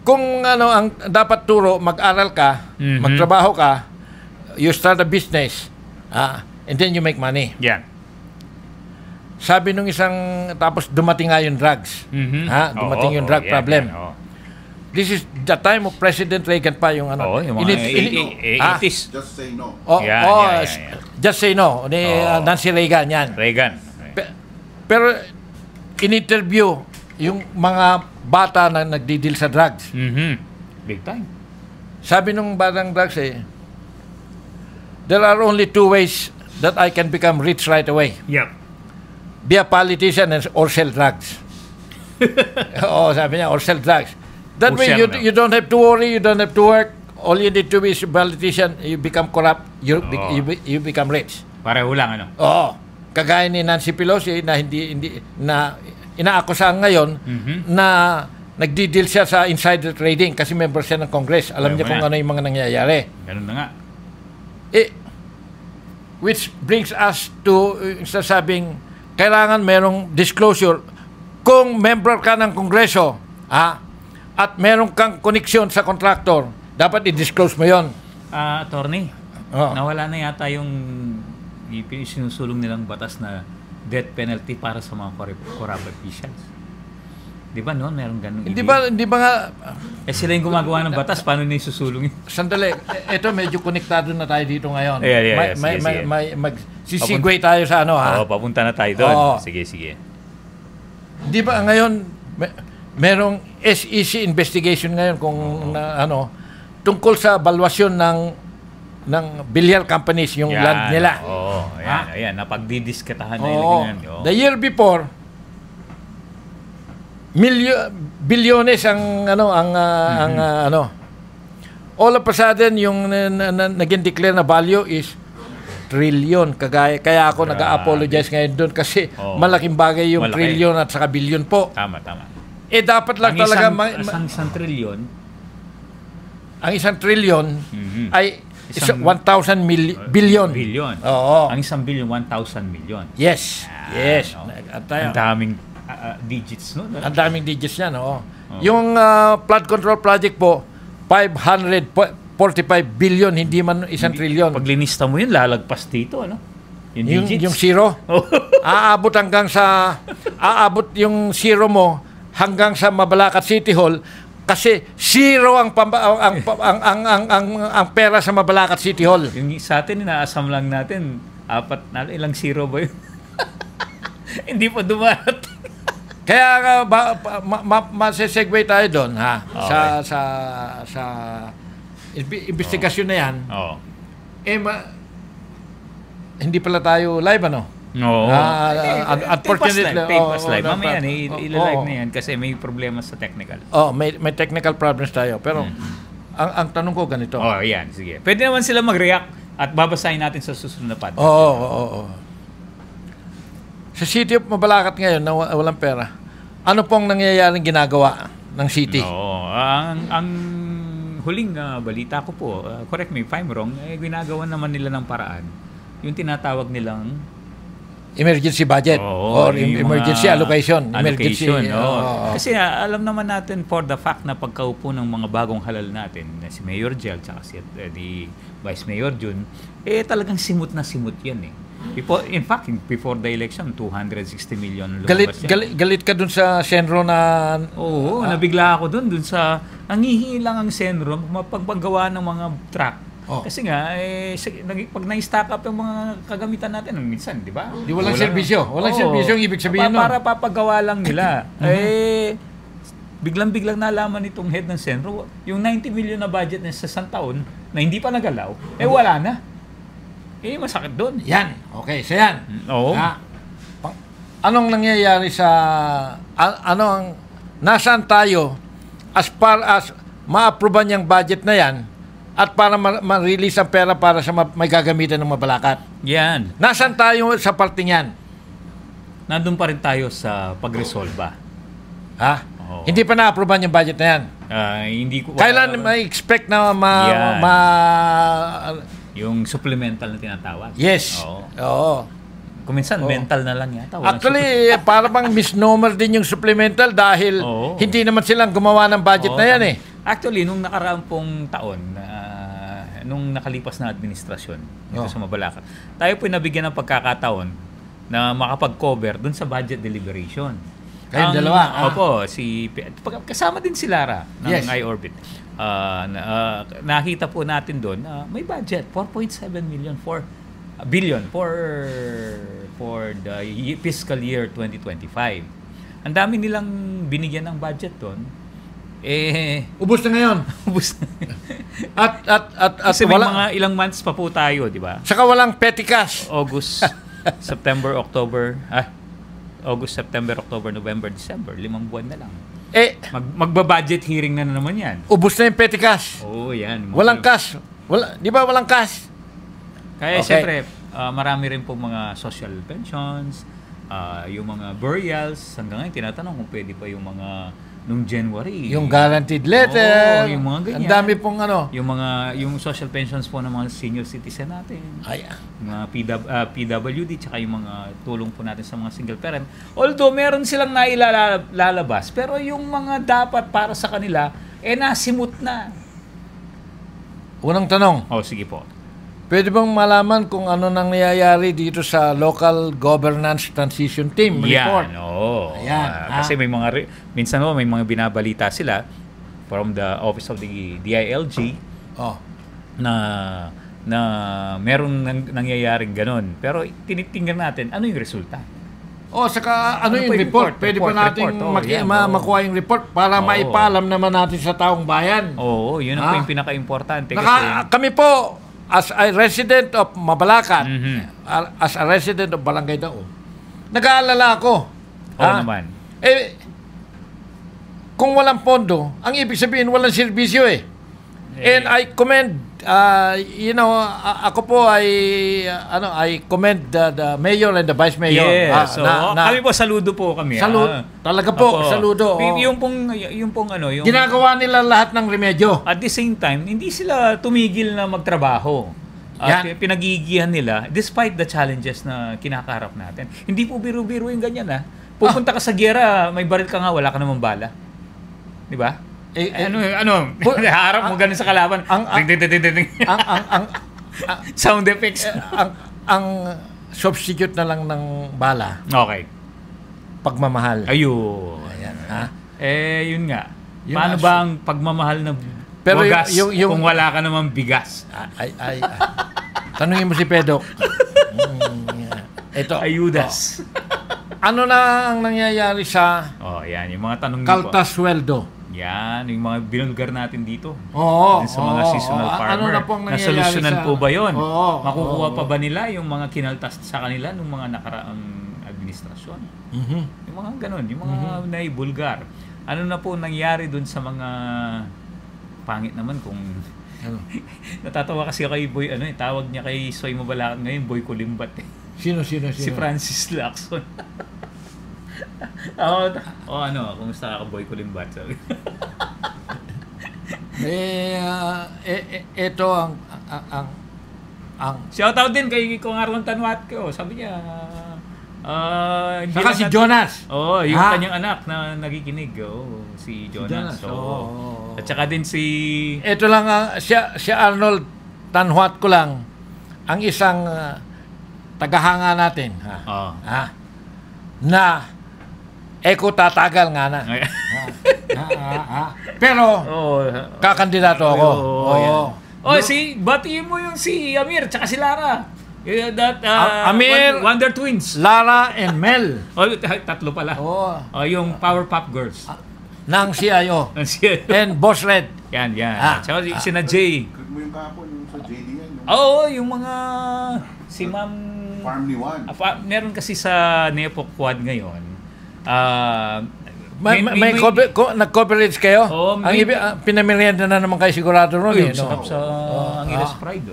Kung ang dapat turo, mag-aral ka, magtrabaho ka, you start a business, and then you make money. Yeah. Sabi nung tapos dumating nga yung drugs. Dumating yung drug problem. This is the time of President Reagan pa yung yung mga 80s. Just say no. Just say no. Ni Nancy Reagan yan. Reagan. Pero in-interview yung mga bata na nagdi-deal sa drugs. Big time. Sabi nung batang drugs there are only two ways that I can become rich right away. Yep. Be a politician or sell drugs. Sabi niya, or sell drugs. That way, you don't have to worry, you don't have to work. All you need to be is a politician, you become corrupt, you become rich. Pareho lang, Kagaya ni Nancy Pelosi na na inaakusahan ngayon na nagdi-deal siya sa insider trading kasi member siya ng Congress. Alam niya kung ano yung mga nangyayari. Ganun na nga. Which brings us to sasabing kailangan merong disclosure. Kung member ka ng Kongreso, at meron kang koneksyon sa contractor, dapat i-disclose mo yon. Attorney, nawala na yata yung sinusulong nilang batas na death penalty para sa mga corrupt officials. Di ba noon meron ganun? Hindi ba nga... sila yung gumagawa ng batas, paano nila susulungin? Sandali, ito medyo konektado na tayo dito ngayon. Sige. Magsisigway tayo sa ano, ha? Papunta na tayo doon. Sige. Di ba ngayon, merong SEC investigation ngayon kung tungkol sa valuation ng billiard companies, yung land nila. Ayan, napagdidiskatahan na yun. The year before, bilyones ang all of a sudden yung naging declare na value is trillion. Kaya ako nag-apologize ngayon doon kasi malaking bagay yung trillion at saka billion po. Tama. Dapat lang talaga isang trillion. Ang isang trillion ay 1,000 billion. Oo. Ang isang billion, 1,000 million. Yes. Ang daming digits, no? Ang daming digits yan, Yung flood control project po, 545 billion, hindi man isang trillion. Pag linista mo yun, lalagpas dito, ano? Yung digits. Yung zero. Aabot yung zero mo hanggang sa Mabalacat City Hall kasi zero ang pera sa Mabalacat City Hall. Yung sa atin, inaasam lang natin, ilang zero ba yun? Hindi pa dumarating. Kaya masesegue tayo doon, ha? Okay. Sa investigasyon na yan. Hindi pala tayo live, ano? No. Unfortunately, live. Mamaya ilalive na yan kasi may problema sa technical. May technical problems tayo. Pero ang tanong ko ganito. Yan. Sige. Pwede naman sila mag-react at babasahin natin sa susunod na podcast. Sa City of Mabalacat ngayon na walang pera, ano pong nangyayaring ginagawa ng city? Ang huling balita ko po, correct me if I'm wrong, ginagawa naman nila ng paraan. Yung tinatawag nilang emergency budget or emergency allocation. Kasi alam naman natin for the fact na pagkaupo ng mga bagong halal natin, na si Mayor Jel at si Vice Mayor Jun, talagang simut na simut yan before the election, 260 million lumabas yan. Galit ka dun sa Senro na... Oo, nabigla ako dun sa... Nangihingi lang ang Senro mapagpagawa ng mga truck. Kasi nga, pag na-stack up yung mga kagamitan natin, minsan, di ba? Walang serbisyo. Walang serbisyo ang ibig sabihin nun. Para papagawa lang nila. Biglang nalaman itong head ng Senro, yung 90 million na budget na sa isang taon, na hindi pa nagalaw, wala na. Masakit doon. Yan. Okay, so yan. Anong nangyayari sa... nasaan tayo as far as ma-approvean yung budget na yan at para ma-release ang pera para sa may gagamitan ng Mabalacat? Yan. Nasaan tayo sa parting yan? Nandun pa rin tayo sa pag-resolve. Hindi pa na-approvean yung budget na yan? Hindi ko... Kailan ma-expect na yung supplemental na tinatawag. Yes. Kuminsan, mental na lang yata. Actually, para bang misnomer din yung supplemental dahil hindi naman silang gumawa ng budget na yan Actually, nung nakaraang pong taon, nung nakalipas na administrasyon dito sa Mabalacat, tayo po nabigyan ng pagkakataon na makapag-cover dun sa budget deliberation. Kayong dalawa? Kasama din si Lara ng iOrbit. Nakita po natin doon, may budget, 4.7 billion for the fiscal year 2025. Ang dami nilang binigyan ng budget doon. Ubus na ngayon. Ubus na. at kasi may mga ilang months pa po tayo, di ba? Saka walang petty cash. August, September, October, November, December. 5 buwan na lang. Magba-budget hearing na naman yan. Ubus na yung petty cash. Yan. Walang cash. Di ba walang cash? Kaya siyempre, marami rin po mga social pensions, yung mga burials. Hanggang ngayon, tinatanong kung pwede pa yung mga nung January. Yung guaranteed letter. Yung mga ganyan. Ang dami pong yung social pensions po ng mga senior citizen natin. Mga PWD, tsaka yung mga tulong po natin sa mga single parent. Although, meron silang nailalabas, pero yung mga dapat para sa kanila, nasimut na. Unang tanong. Sige po. Pwede bang malaman kung ano nang nangyayari dito sa Local Governance Transition Team report? Yan, oo. Ayan, Kasi may mga, minsan may mga binabalita sila from the Office of the DILG na meron nangyayaring ganun. Pero tinitingnan natin, ano yung resulta? Saka ano yung report? Pwede pa natin makuha yung report para maipalam naman natin sa taong bayan. Oo, yun ang yung pinaka-importante. Kami po, as a resident of Mabalacat, as a resident of Barangay Daon, nag-aalala ako. Oo naman. Kung walang pondo, ang ibig sabihin walang serbisyo And I commend, ako po I commend the mayor and the vice mayor. Yes, kami po, saludo po kami. Talaga po, saludo. Yung pong ginagawa nila lahat ng remedyo. At the same time, hindi sila tumigil na magtrabaho. At pinagigihan nila, despite the challenges na kinakaharap natin. Hindi po biro-biro yung ganyan. Pupunta ka sa giyera, may baril ka nga, wala ka namang bala. Di ba? Harap mo ganun sa kalaban. Sound effects. Ang substitute na lang ng bala. Okay. Pagmamahal. Ayun. Ayan, yun nga. Paano ba ang pagmamahal na wagas kung wala ka namang bigas? Tanungin mo si Pedok. Ito. Ayudas. Ano na ang nangyayari sa yan. Yung mga tanong kaltas sweldo? Yan, yung mga binulgar natin dito. Sa mga seasonal farmer. Ano na pong nangyayari nasolusyonan po ba yun? Makukuha pa ba nila yung mga kinaltas sa kanila nung mga nakaraang administrasyon? Yung mga ganun, yung mga naibulgar. Ano na po nangyari dun sa mga pangit naman kung natatawa kasi ako kay Boy, tawag niya kay Soy Mabalacat ngayon, Boy Kulimbat. Sino? Si Francis Lacson. Kumusta ka, Boy Kulimbat? Ito ang shoutout din kay Kung Arlon Tanwat ko. Sabi niya, saka si Jonas. Yung kanyang anak na nakikinig. Si Jonas. At saka din si... Ito lang, si Arnold Tanwat ko lang, ang isang tagahanga natin. Na tatagal nga na. Pero kakandidato ako. Batiin mo yung si Amir tsaka si Lara. Amir, Wonder Twins. Lara and Mel. Tatlo pala. Yung Powerpuff Girls. Nang CIO. And Boss Red. Yan. Tsaka sina Jay. Mo yung kapon sa JD yan. Yung mga si Ma'am Farm ni Juan. Meron kasi sa Nepo Quad ngayon. Nag-coverage kayo? Pinamerienda na naman kayo sigurado ron. Sarap sa Angeles Pride.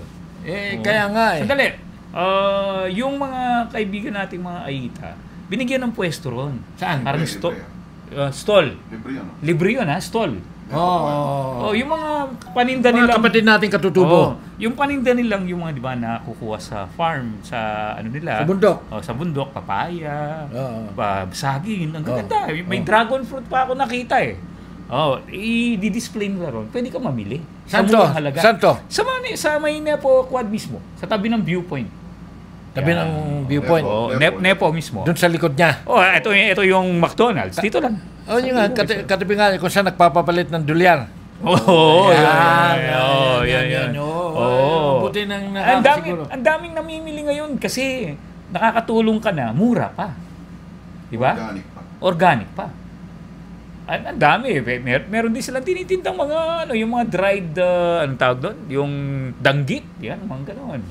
Kaya nga Sandali. Yung mga kaibigan nating mga Aita, binigyan ng pwesto ron. Saan? Parang stall. Libre yun, stall. Yung mga paninda nilang... Mga kapatid natin katutubo. Yung paninda nilang yung mga, di ba, nakukuha sa farm, sa nila. Sa bundok. Sa bundok, papaya, saging. Ang ganda. May dragon fruit pa ako nakita i-display nila ron. Pwede ka mamili. Santo? Sa may Nepo Quad mismo. Sa tabi ng viewpoint. Tabi ng viewpoint. Nepo mismo. Doon sa likod niya. Ito yung McDonald's. Dito lang. Yun nga, katabi nga kung saan nagpapapalit ng dolyar. Yan. Buti nang nakakasiguro. Ang daming namimili ngayon kasi nakakatulong ka na, mura pa. Di ba? Organic pa. Ang dami. Meron din silang tinitindang mga, yung mga dried, anong tawag doon? Yung danggit. Yan, mga ganoon.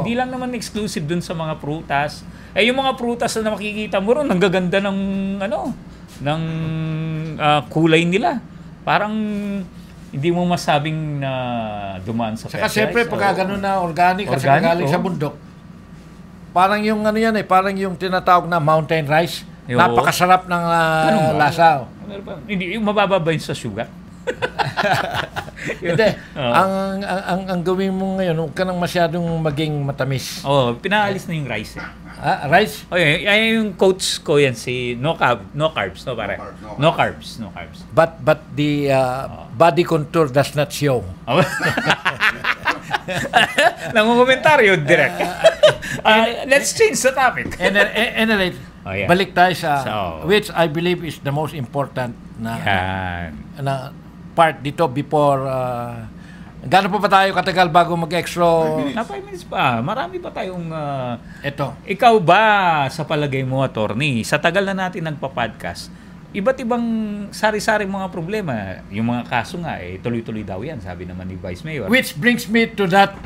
Hindi lang naman exclusive dun sa mga prutas. Yung mga prutas na makikita mo ron, ang gaganda ng, ng kulay nila. Parang hindi mo masabing na dumaan sa saka siyempre pagka gano'n na organic at saka galing sa bundok, parang yung parang yung tinatawag na mountain rice. Napakasarap ng lasa. Hindi, yung mababa ba yun sa sugar? Hindi. Ang gawin mo ngayon, huwag ka nang masyadong maging matamis. Pinaalis na yung rice. Rice? Yung coach ko yan, si no carbs, pare. No carbs. But the body contour does not show. Nangungomentaryo, direct. Let's change the topic. Anyway, balik tayo sa which I believe is the most important na part dito before gaano pa ba tayo katagal bago mag-extra? 5 minutes pa. Marami pa tayong ito. Ikaw ba sa palagay mo, attorney, sa tagal na natin nagpa-podcast, iba't ibang sari-sari mga problema, yung mga kaso nga tuloy-tuloy daw yan, sabi naman ni Vice Mayor. Which brings me to that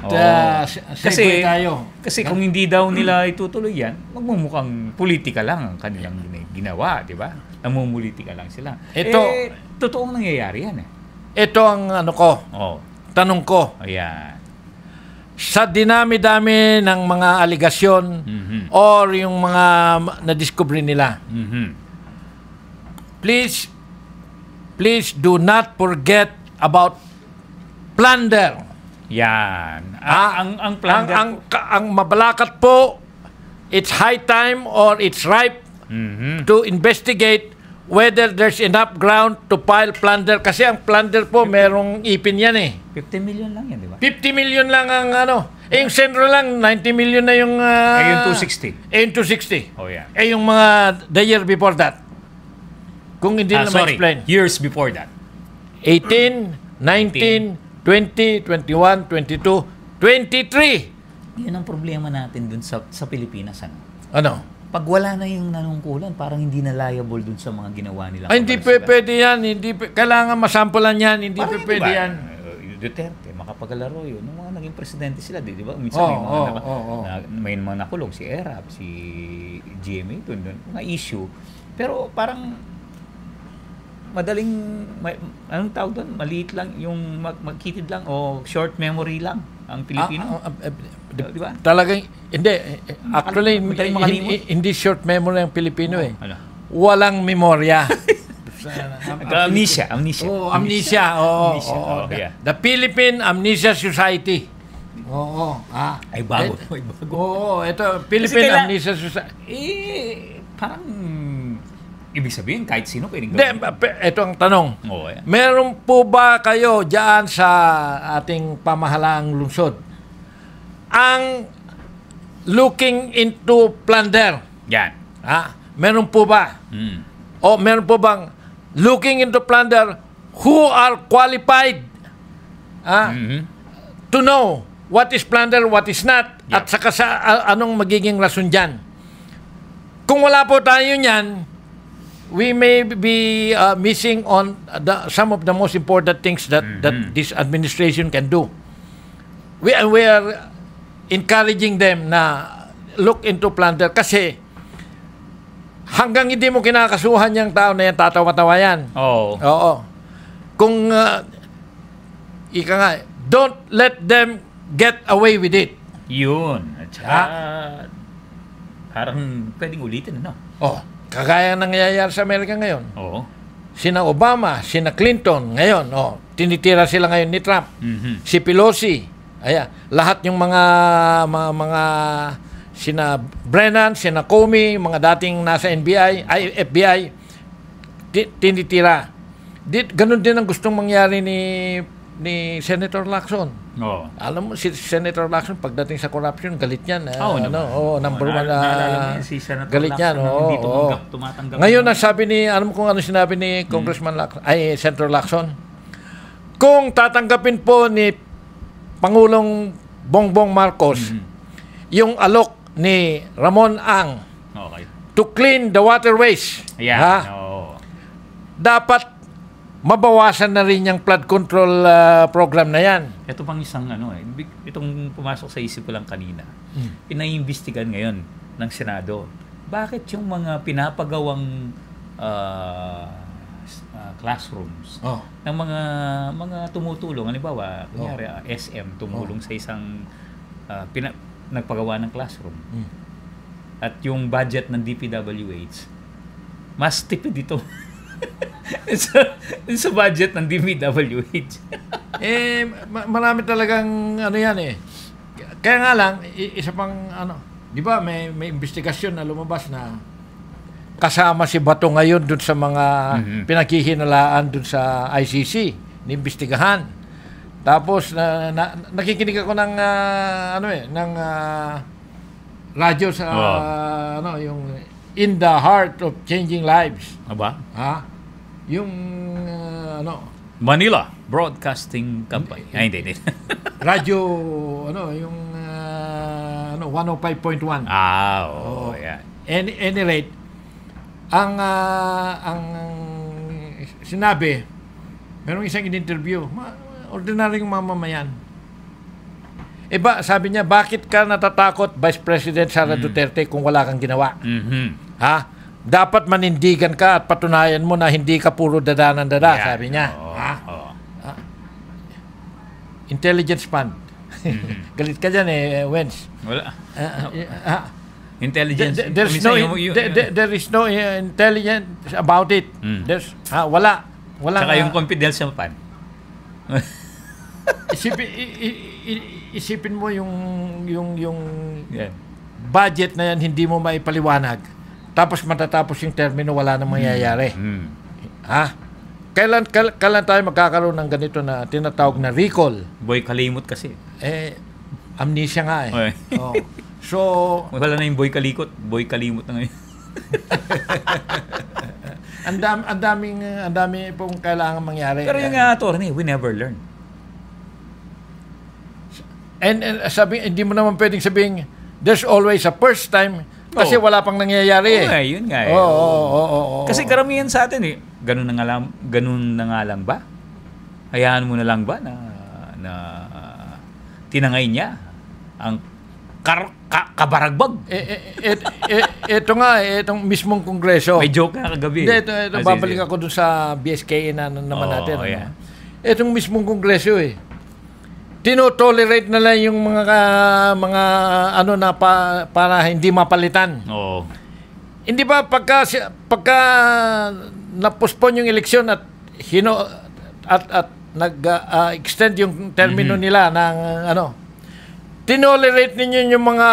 kasi kung hindi daw nila itutuloy yan, magmumukhang politika lang ang kanilang ginawa, di ba? Namumulitika lang sila. Totoong nangyayari yan Ito ang tanong ko. Ayan. Sa dinami-dami ng mga aligasyon or yung mga na-discover nila, please do not forget about plunder. Yan. Ang plunder ang mabalakat po, it's high time or it's ripe to investigate whether there's enough ground to file plunder. Kasi ang plunder po, merong ipin yan 50 million lang yan, di ba? 50 million lang ang yung Centro lang, 90 million na yung... yung 260. Yung 260. Oh, yeah. Yung mga the year before that. Kung hindi na ma-explain. Years before that. 18, 19, 20, 21, 22, 23. Yun ang problema natin dun sa Pilipinas. Ano? Pag wala na yung nanungkulan, parang hindi na liable dun sa mga ginawa nila. Hindi pwede yan. Kailangan masampulan yan. Hindi pwede yan. Duterte, makapagalaro yun. Nung mga naging presidente sila, di ba? Minsan may mga nakulong. Si Erap, si GMA, dun, mga issue. Pero parang madaling, anong tawag doon? Maliit lang, yung magkitid lang o short memory lang ang Pilipino. Di ba? Talagang, hindi. Actually, hindi short memory ang Pilipino Walang memorya. Amnesia. Amnesia. The Philippine Amnesia Society. Ay bago. Ito, Philippine Amnesia Society. Parang ibig sabihin, kahit sino pwedeng gawin. Ito ang tanong. Meron po ba kayo dyan sa ating pamahalaang lungsod ang looking into plunder? Yan. Meron po ba? O meron po bang looking into plunder who are qualified to know what is plunder, what is not, at saka sa anong magiging rason dyan? Kung wala po tayo niyan, we may be missing on some of the most important things that this administration can do. We are encouraging them na look into plunder kasi hanggang hindi mo kinakasuhan yung tao na yan, tatawa-tawa yan. Oo. Kung don't let them get away with it. Yun. At saka, parang pwedeng ulitin, kagaya nangyayari sa Amerika ngayon. Sina Obama, sina Clinton, ngayon, tinitira sila ngayon ni Trump. Si Pelosi, lahat yung mga sina Brennan, sina Comey, mga dating nasa FBI, tinitira. Ganun din ang gustong mangyari ni Senator Lacson. Alam mo, si Senator Lacson, pagdating sa corruption, galit yan. Number one, si galit yan. Ngayon, alam mo kung ano sinabi ni Congressman Lacson, Senator Lacson? Kung tatanggapin po ni Pangulong Bongbong Marcos yung alok ni Ramon Ang to clean the waterways, dapat mabawasan na rin yung flood control program na yan. Ito pang isang itong pumasok sa isip ko lang kanina. Pinaimbestigan ngayon ng Senado. Bakit yung mga pinapagawang classrooms ng mga tumutulong, halimbawa, kunyari SM tumulong sa isang nagpagawa ng classroom. At yung budget ng DPWH mas tipid ito sa budget ng DPWH. Marami talagang yan Kaya nga lang, isa pang di ba may investigasyon na lumabas na kasama si Bato ngayon dun sa mga pinaghihinalaan dun sa ICC, inimbestigahan. Tapos nakikinig ako ng radyo sa yung In the Heart of Changing Lives. Aba? Ha? Yung Manila Broadcasting Company. Ay, hindi. Radyo yung 105.1. Yeah. Any rate, ang sinabi, merong isang in-interview, ordinaryong mamamayan. Sabi niya, bakit ka natatakot, Vice President Sara Duterte, kung wala kang ginawa? Ha? Dapat manindigan ka at patunayan mo na hindi ka puro dada ng dada, sabi niya. Intelligence Fund. Galit ka dyan Wens. Wala. Intelligence. There is no intelligence about it. Wala. Saka yung confidential fund. Isipin mo yung budget na yan, hindi mo maipaliwanag. Tapos matatapos yung termino, wala nang mangyayari. Ha? Kailan tayo magkakaroon ng ganito na tinatawag na recall? Boy kalimot kasi. Amnesia nga So, wala na yung boy kalikot. Boy kalimot na ngayon. ang dami pong kailangan mangyari. Pero yung attorney, we never learn. And hindi mo naman pwedeng sabihin, there's always a first time kasi wala pang nangyayari. Yun nga. Kasi karamihan sa atin ganun na nga lang ba? Hayaan mo na lang ba na tinangay niya ang kabaragbag? Ito nga, itong mismong Kongreso. May joke na kagabi. Ito babalik ako dun sa BSKA na naman natin. Itong mismong Kongreso tinotolerate na lang yung mga para hindi mapalitan. Hindi ba pagka na-postpone yung eleksyon at nag-extend yung termino nila ng tinolerate ninyo yung mga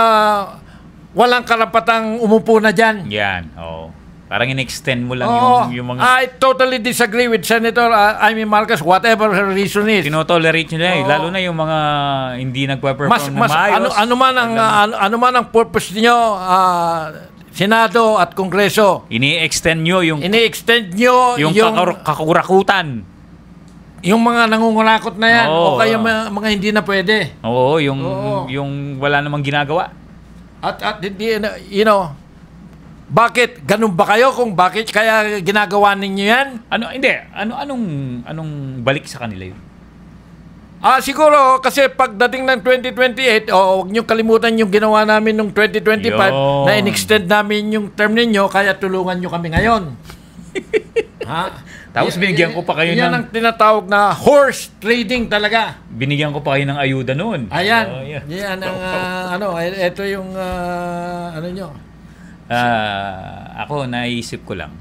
walang karapatang umupo na dyan. Yan, parang in-extend mo lang yung mga... I totally disagree with Senator Amy Marcos, whatever her reason is. Tinotolerate nyo lalo na yung mga hindi nagpa-perform na maayos. Ano man ang purpose niyo, Senado at Kongreso. Ini-extend nyo yung kakurakutan. Yung mga nangungurakot na yan, o kaya mga hindi na pwede. Yung wala namang ginagawa. At bakit? Ganun ba kayo kung bakit kaya ginagawa ninyo yan? Anong balik sa kanila yun? Siguro, kasi pagdating ng 2028, huwag nyo kalimutan yung ginawa namin nung 2025 na in-extend namin yung term ninyo, kaya tulungan nyo kami ngayon. Tapos binigyan ko pa kayo yan ang tinatawag na horse trading talaga. Binigyan ko pa kayo ng ayuda noon. Ayan. Yan ang ito yung nyo. Ako, naisip ko lang.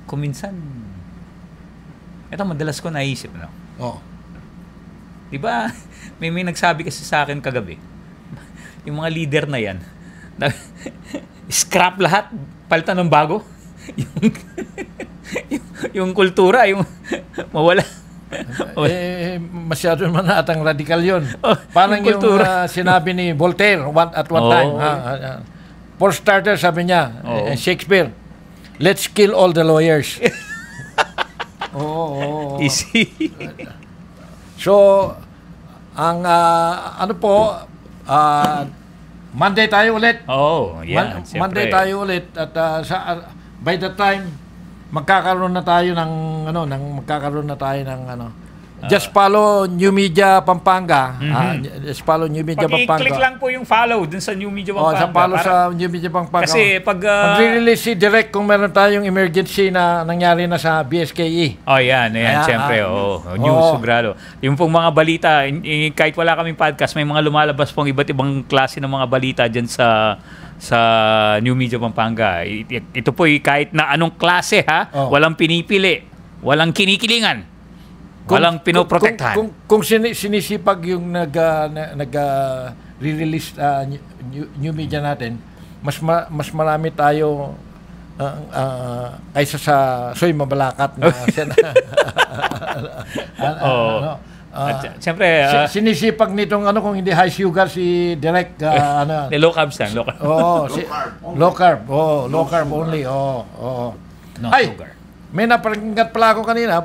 Kung minsan, ito madalas ko naisip, diba, may nagsabi kasi sa akin kagabi, yung mga leader na yan, scrap lahat, palitan ng bago. yung kultura, yung mawala. Masyado naman atang radikal yun. Parang yung sinabi ni Voltaire at one time. For starters, sabi niya, Shakespeare, let's kill all the lawyers. Easy. So, ang Monday tayo ulit. Monday tayo ulit at by the time magkakaroon na tayo ng just follow New Media Pampanga. Just follow New Media Pampanga. Pag-i-click lang po yung follow dun sa New Media Pampanga. Follow sa New Media Pampanga. Kasi pag... mag-release si Direct kung meron tayong emergency na nangyari na sa BSKE. Yan. Siyempre. News, Sugrado. Yung pong mga balita, kahit wala kaming podcast, may mga lumalabas pong iba't ibang klase ng mga balita dyan sa New Media Pampanga. Ito po kahit na anong klase, walang pinipili, walang kinikilingan. Walang pinoprotektahan. Kung sinisipag yung nag-release new media natin, mas marami tayo kaysa sa Soy Mabalakat na At siyempre, sinisipag nitong kung hindi high sugar si Direk low carbs lang. Low carb. Low carb only. No sugar. May napakinggan pala ako kanina.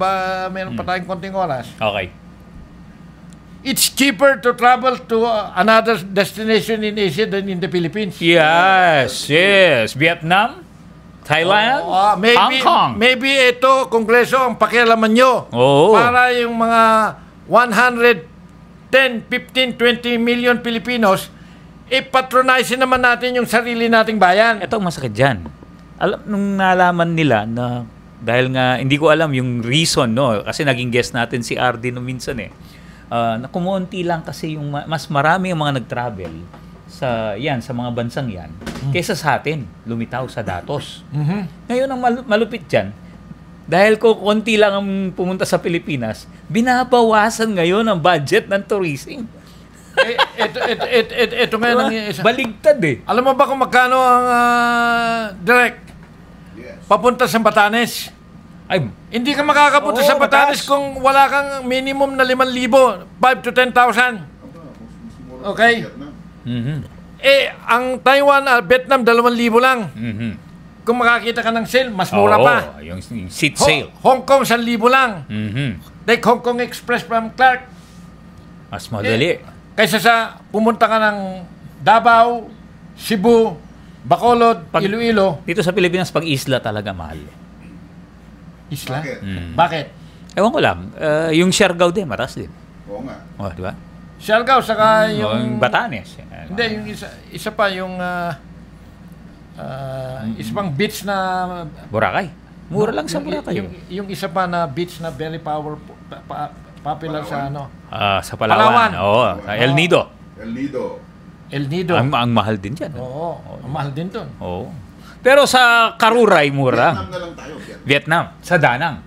Meron pa tayong konting oras. Okay. It's cheaper to travel to another destination in Asia than in the Philippines. Yes. Vietnam, Thailand, Hong Kong. Maybe ito, Kongreso, ang pakialaman nyo. Para yung mga 110, 15, 20 million Filipinos, patronize naman natin yung sarili nating bayan. Ito ang masakit dyan. Nung nalaman nila na, dahil nga, hindi ko alam yung reason, no? Kasi naging guest natin si RD no minsan na kumonti lang kasi yung mas marami ang mga nag-travel sa mga bansang yan kaysa sa atin lumitaw sa datos. Ngayon ang malupit diyan, dahil konti lang ang pumunta sa Pilipinas, binabawasan ngayon ang budget ng tourism. Ito ngayon ang isa. Baligtad Alam mo ba kung magkano ang direct papunta sa Batanes? Ay, hindi ka makakapunta sa Batanes kung wala kang minimum na 5,000, 5 to 10,000. Okay? Ang Taiwan, Vietnam, 2,000 lang. Kung makakita ka ng sale, mas mura pa. Yung seat sale. Hong Kong, 1,000 lang. Like Hong Kong Express from Clark. Mas madali. Kaysa sa pumunta ka ng Davao, Cebu, Bacolod, Iloilo. Dito sa Pilipinas, pag isla talaga mahal. Isla? Bakit? Ewan ko lang. Yung Siargao din, mataas din. Oo nga. Di ba? Siargao, saka yung Batanes. Hindi, yung isa pa, yung isa pang beach na Boracay. Mura lang sa Boracay. Yung isa pa na beach na very popular sa sa Palawan. El Nido. El Nido. Ang mahal din dyan. Ang mahal din dun. Pero sa Karuray, mura. Vietnam na lang tayo. Vietnam. Sa Danang.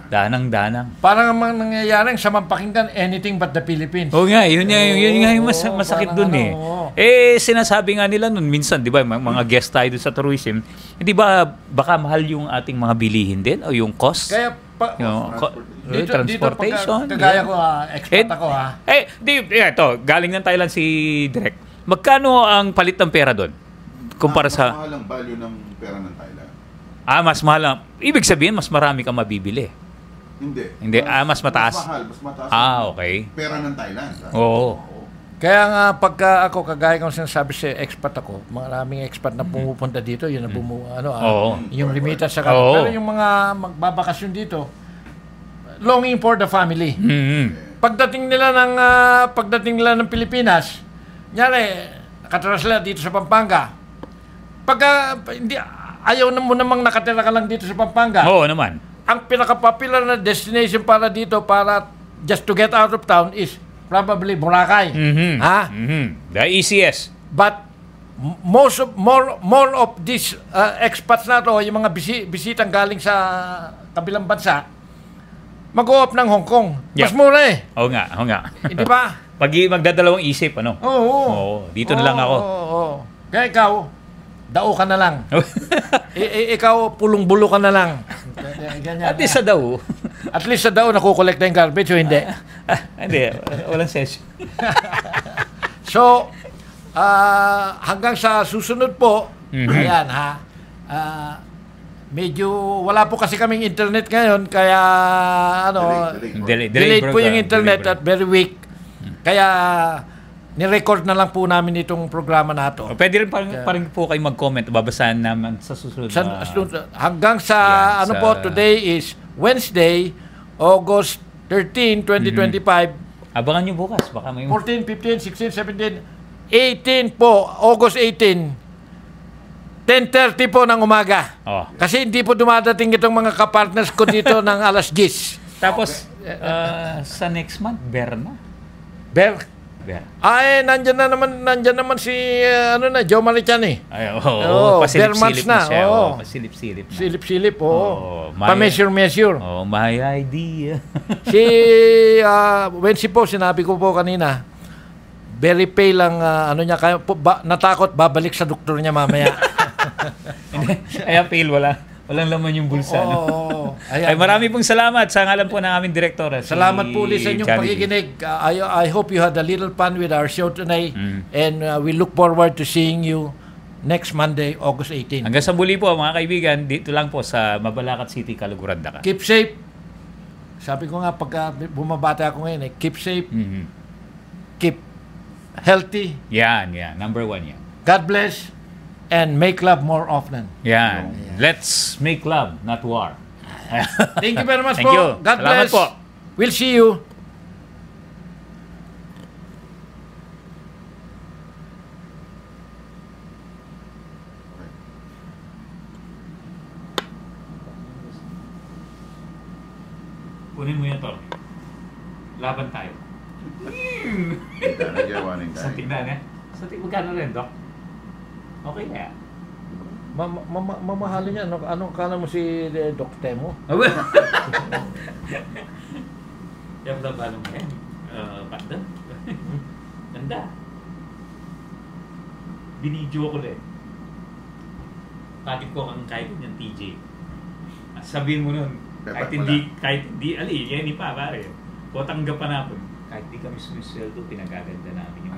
Danang. Parang ang nangyayari sa Mampakinggan, anything but the Philippines. Nga, yun nga yung masakit dun sinasabi nga nila nun, minsan, di ba, mga guest tayo dun sa tourism, hindi ba, baka mahal yung ating mga bilihin din, o yung cost? Kaya, transportation. Kagaya ko, expert ako ito, galing ng Thailand si Direk. Magkano ang palit ng pera doon? Kumpara sa... Mas mahal ang value ng pera ng Thailand. Mas mahal. Ibig sabihin, mas marami kang mabibili. Hindi. Mas mataas. Mas mataas. Okay. Pera ng Thailand. Oo. Kaya nga, pagka ako, kagaya kong sinasabi sa expert ako, maraming expert na pumupunta dito, yun na yung remittance sa Pero yung mga magbabakasyon dito, longing for the family. Pagdating nila ng Pilipinas, nyari, nakatira sila dito sa Pampanga. Ayaw na mo namang nakatira ka lang dito sa Pampanga. Oo naman. Ang pinaka-popular na destination para dito, para just to get out of town is probably Boracay. The easiest. But more of these expats na to, yung mga bisitang galing sa kabilang bansa, mag-o-off ng Hong Kong. Mas mura Oo nga. Di ba? Magdadalawang isip, Oo. Dito na lang ako. Kaya ikaw, dao ka na lang. Ikaw, pulong-bulo ka na lang. Ganyan. At least sa dao. At least sa dao, nakukolekta yung garbage o hindi? Hindi, walang session. So, hanggang sa susunod po, ayan medyo wala po kasi kaming internet ngayon, kaya delayed po yung internet at very weak. Kaya ni-record na lang po namin itong programa na ito. Pwede rin parang po kayo mag-comment, babasahan naman sa susunod. Hanggang sa today is Wednesday, August 13, 2025. Abangan nyo bukas, baka may 14, 15, 16, 17, 18 po, August 18. 10:30 po ng umaga. Kasi hindi po dumadating itong mga kapartners ko dito ng alas 10. Tapos, sa next month, Berna? Nandyan naman si Joe Marichan pasilip-silip na siya. Pasilip-silip na. Silip-silip, pa-measure-measure. My idea. Si Wensi po, sinabi ko po kanina, very pale ang niya, natakot, babalik sa doktor niya mamaya. Kaya pale, walang laman yung bulsa. Ay, marami pong salamat sa ngalan po ng aming direktor. Salamat po ulit sa inyong Johnny pakikinig. I hope you had a little fun with our show tonight. And we look forward to seeing you next Monday, August 18. Hanggang sa muli po mga kaibigan, dito lang po sa Mabalacat City, Caluguran, Daca. Keep safe. Sabi ko nga pagka bumabata ako ngayon, keep safe. Keep healthy. Yan. Number 1 yan. God bless. And make love more often. Yan. Let's make love, not war. Thank you very much Thank po. you. God Salamat bless. po. We'll see you. Kunin mo yan, Tor. Laban tayo. Nagyawanin Sa tayo. tingnan eh. Sa tingnan, magkano rin, Doc? Okay kaya? Mamahalin niya. Anong kala mo si Doc Temo? Yung laban mo yan. Panda. Ganda. Binidyo ko rin. Bakit ko kang kahit yung TJ? Sabihin mo nun, kahit hindi, ali, yan pa pare. O tanggap pa na po. Kahit di kami sumisweldo, pinagaganda namin yung